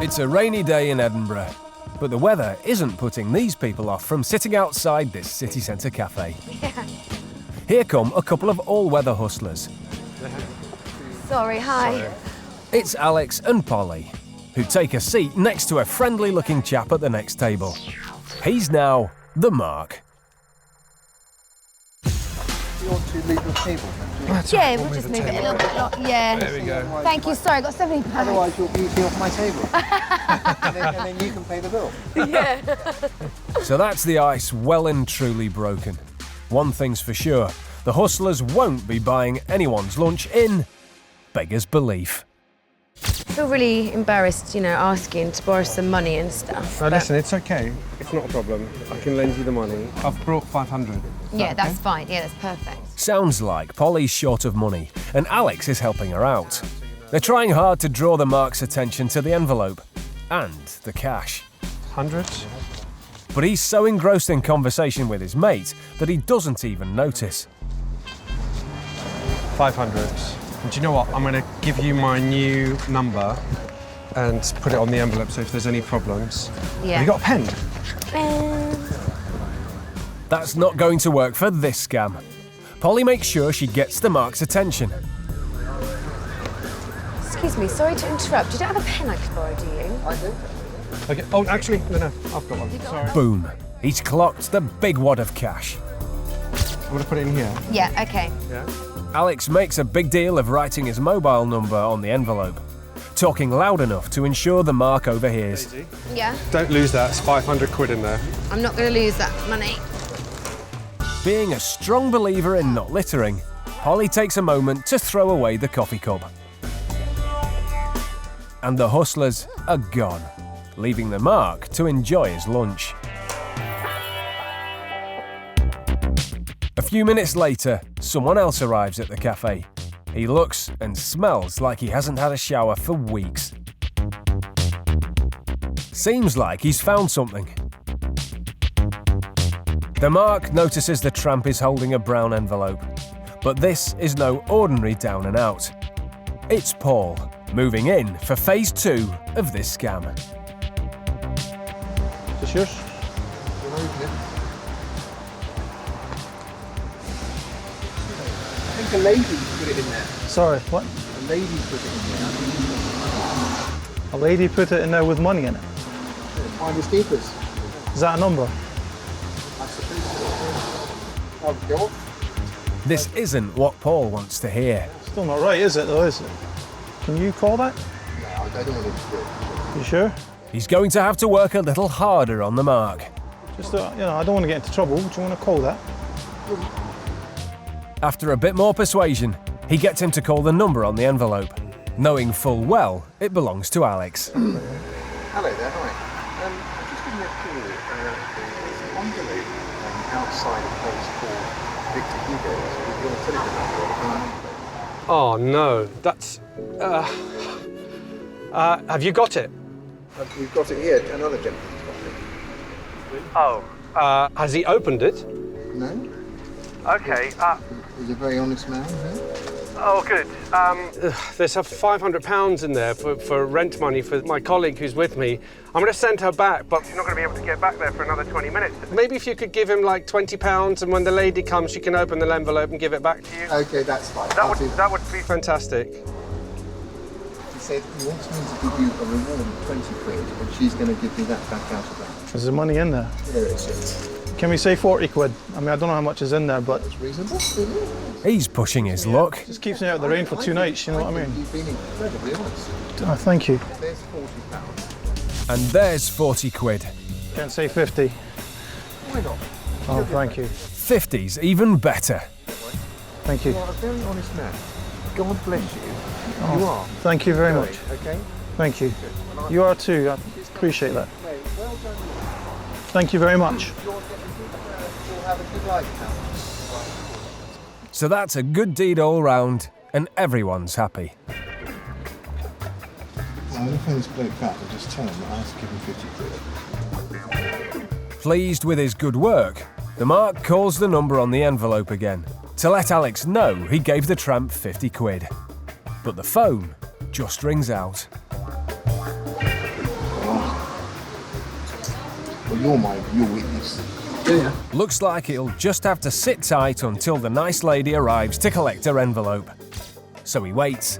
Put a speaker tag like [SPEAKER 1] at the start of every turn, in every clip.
[SPEAKER 1] It's a rainy day in Edinburgh, but the weather isn't putting these people off from sitting outside this city centre cafe.
[SPEAKER 2] Yeah.
[SPEAKER 1] Here come a couple of all-weather hustlers.
[SPEAKER 2] Sorry, hi.
[SPEAKER 1] Sorry. It's Alex and Polly, who take a seat next to a friendly-looking chap at the next table. He's now the Mark.
[SPEAKER 3] Do you want to leave your table?
[SPEAKER 2] Yeah, we'll just move it a little bit. Yeah.
[SPEAKER 3] There we go.
[SPEAKER 2] Thank you. Sorry, I got so many bags.
[SPEAKER 3] Otherwise, you'll be off my table. and then you can pay the bill.
[SPEAKER 2] Yeah.
[SPEAKER 1] So that's the ice well and truly broken. One thing's for sure, the hustlers won't be buying anyone's lunch in Beggars belief.
[SPEAKER 2] I feel really embarrassed, asking to borrow some money and stuff.
[SPEAKER 4] No, listen, it's okay. It's not a problem. I can lend you the money. I've brought 500.
[SPEAKER 2] Yeah, that's fine. Yeah, that's perfect.
[SPEAKER 1] Sounds like Polly's short of money and Alex is helping her out. They're trying hard to draw the Mark's attention to the envelope and the cash.
[SPEAKER 4] 100?
[SPEAKER 1] But he's so engrossed in conversation with his mate that he doesn't even notice.
[SPEAKER 4] 500. And do you know what? I'm going to give you my new number and put it on the envelope, so if there's any problems...
[SPEAKER 2] Yeah.
[SPEAKER 4] Have you got a pen?
[SPEAKER 1] That's not going to work for this scam. Polly makes sure she gets the Mark's attention.
[SPEAKER 2] Excuse me, sorry to interrupt. You don't have a pen I could borrow, do you?
[SPEAKER 3] I do.
[SPEAKER 4] Okay. Oh, actually, no, I've got one. Sorry.
[SPEAKER 1] Boom. He's clocked the big wad of cash.
[SPEAKER 4] I'm going to put it in here.
[SPEAKER 2] Yeah, okay.
[SPEAKER 4] Yeah?
[SPEAKER 1] Alex makes a big deal of writing his mobile number on the envelope, talking loud enough to ensure the Mark overhears.
[SPEAKER 2] Yeah?
[SPEAKER 4] Don't lose that. It's 500 quid in there.
[SPEAKER 2] I'm not going to lose that money.
[SPEAKER 1] Being a strong believer in not littering, Polly takes a moment to throw away the coffee cup. And the hustlers are gone, leaving the Mark to enjoy his lunch. A few minutes later, someone else arrives at the cafe. He looks and smells like he hasn't had a shower for weeks. Seems like he's found something. The Mark notices the tramp is holding a brown envelope, but this is no ordinary down and out. It's Paul, moving in for phase 2 of this scam.
[SPEAKER 4] Is this yours?
[SPEAKER 3] I think a lady put it in there.
[SPEAKER 5] Sorry, what?
[SPEAKER 3] A lady put it in there.
[SPEAKER 5] A lady put it in there with money in it.
[SPEAKER 3] Finders keepers.
[SPEAKER 5] Is that a number?
[SPEAKER 3] I suppose so. Oh, God.
[SPEAKER 1] This isn't what Paul wants to hear.
[SPEAKER 5] Still not right, is it, though, is it? Can you call that?
[SPEAKER 3] No, I don't want him to do it.
[SPEAKER 5] You sure?
[SPEAKER 1] He's going to have to work a little harder on the Mark.
[SPEAKER 5] Just, I don't want to get into trouble. Do you want to call that?
[SPEAKER 1] After a bit more persuasion, he gets him to call the number on the envelope, knowing full well it belongs to Alex.
[SPEAKER 3] Hello there, hi. I'm just giving you a call. There's an envelope outside a place called Victor Hugo's with your telephone number.
[SPEAKER 4] Oh, no. That's... have you got it?
[SPEAKER 3] We've got it here. Another gentleman's got it.
[SPEAKER 4] Oh. Has he opened it?
[SPEAKER 3] No?
[SPEAKER 4] Okay.
[SPEAKER 3] He's a very honest man, huh?
[SPEAKER 4] Oh, good. There's £500 in there for rent money for my colleague who's with me. I'm going to send her back, but she's not going to be able to get back there for another 20 minutes. Maybe if you could give him like £20, and when the lady comes, she can open the envelope and give it back to you.
[SPEAKER 3] Okay, that's fine.
[SPEAKER 4] That would be fantastic.
[SPEAKER 3] He said he wants me to give you a reward of 20 quid, and she's going to give me that back out of that.
[SPEAKER 5] Is there money in there?
[SPEAKER 3] There it is.
[SPEAKER 5] Can we say 40 quid? I mean, I don't know how much is in there, but...
[SPEAKER 3] It's reasonable, isn't it?
[SPEAKER 1] He's pushing his luck.
[SPEAKER 5] Just keeps me out of the rain for 2 nights, you know what I mean?
[SPEAKER 3] You've been incredibly honest.
[SPEAKER 5] Oh, thank you.
[SPEAKER 3] There's £40.
[SPEAKER 1] And there's 40 quid.
[SPEAKER 5] Can't say 50.
[SPEAKER 3] Why not?
[SPEAKER 5] Oh, thank you.
[SPEAKER 1] 50's even better.
[SPEAKER 5] Thank you.
[SPEAKER 3] You are a very honest man. God bless you.
[SPEAKER 5] Oh,
[SPEAKER 3] You are.
[SPEAKER 5] Thank you very much.
[SPEAKER 3] Okay?
[SPEAKER 5] Thank you. You are too. I appreciate that.
[SPEAKER 3] Well done.
[SPEAKER 5] Thank you very much.
[SPEAKER 3] You'll have a good life now.
[SPEAKER 1] So that's a good deed all round, and everyone's happy.
[SPEAKER 3] I'm going to phone this bloke back and just tell him that I have to give him 50 quid.
[SPEAKER 1] Pleased with his good work, the Mark calls the number on the envelope again to let Alex know he gave the tramp 50 quid. But the phone just rings out.
[SPEAKER 3] you're witness.
[SPEAKER 1] Looks like he'll just have to sit tight until the nice lady arrives to collect her envelope. So he waits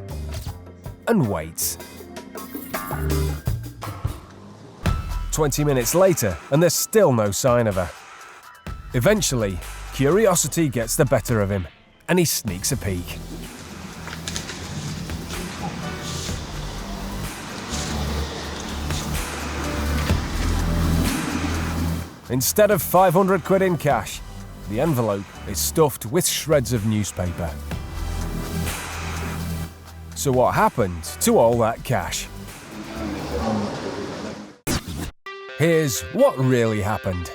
[SPEAKER 1] and waits. 20 minutes later, and there's still no sign of her. Eventually, curiosity gets the better of him, and he sneaks a peek. Instead of 500 quid in cash, the envelope is stuffed with shreds of newspaper. So what happened to all that cash? Here's what really happened.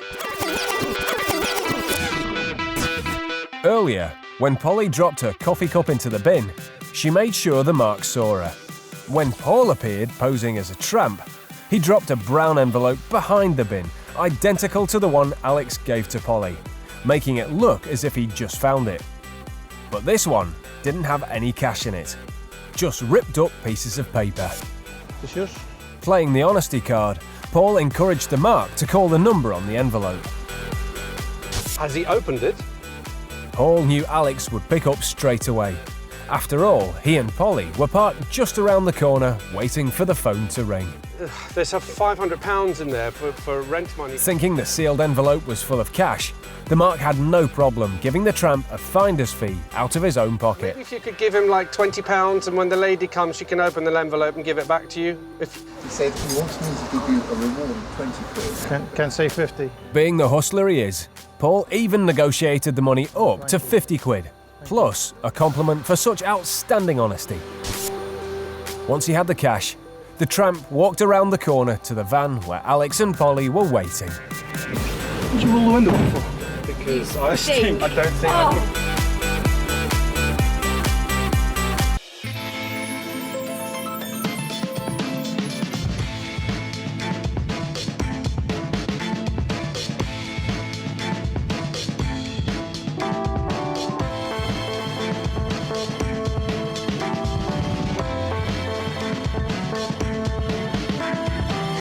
[SPEAKER 1] Earlier, when Polly dropped her coffee cup into the bin, she made sure the mark saw her. When Paul appeared posing as a tramp, he dropped a brown envelope behind the bin, identical to the one Alex gave to Polly, making it look as if he'd just found it. But this one didn't have any cash in it, just ripped up pieces of paper.
[SPEAKER 5] This yours?
[SPEAKER 1] Playing the honesty card, Paul encouraged the mark to call the number on the envelope.
[SPEAKER 4] Has he opened it?
[SPEAKER 1] Paul knew Alex would pick up straight away. After all, he and Polly were parked just around the corner, waiting for the phone to ring.
[SPEAKER 4] There's £500 in there for rent money.
[SPEAKER 1] Thinking the sealed envelope was full of cash, the mark had no problem giving the tramp a finder's fee out of his own pocket.
[SPEAKER 4] Maybe if you could give him like £20 and when the lady comes she can open the envelope and give it back to you.
[SPEAKER 3] He said he wants me to give you a reward of 20 quid.
[SPEAKER 5] Can say 50.
[SPEAKER 1] Being the hustler he is, Paul even negotiated the money up to 50 quid, plus a compliment for such outstanding honesty. Once he had the cash, the tramp walked around the corner to the van where Alex and Polly were waiting.
[SPEAKER 5] What did you roll the window up for?
[SPEAKER 4] Because
[SPEAKER 2] I
[SPEAKER 5] don't think I can.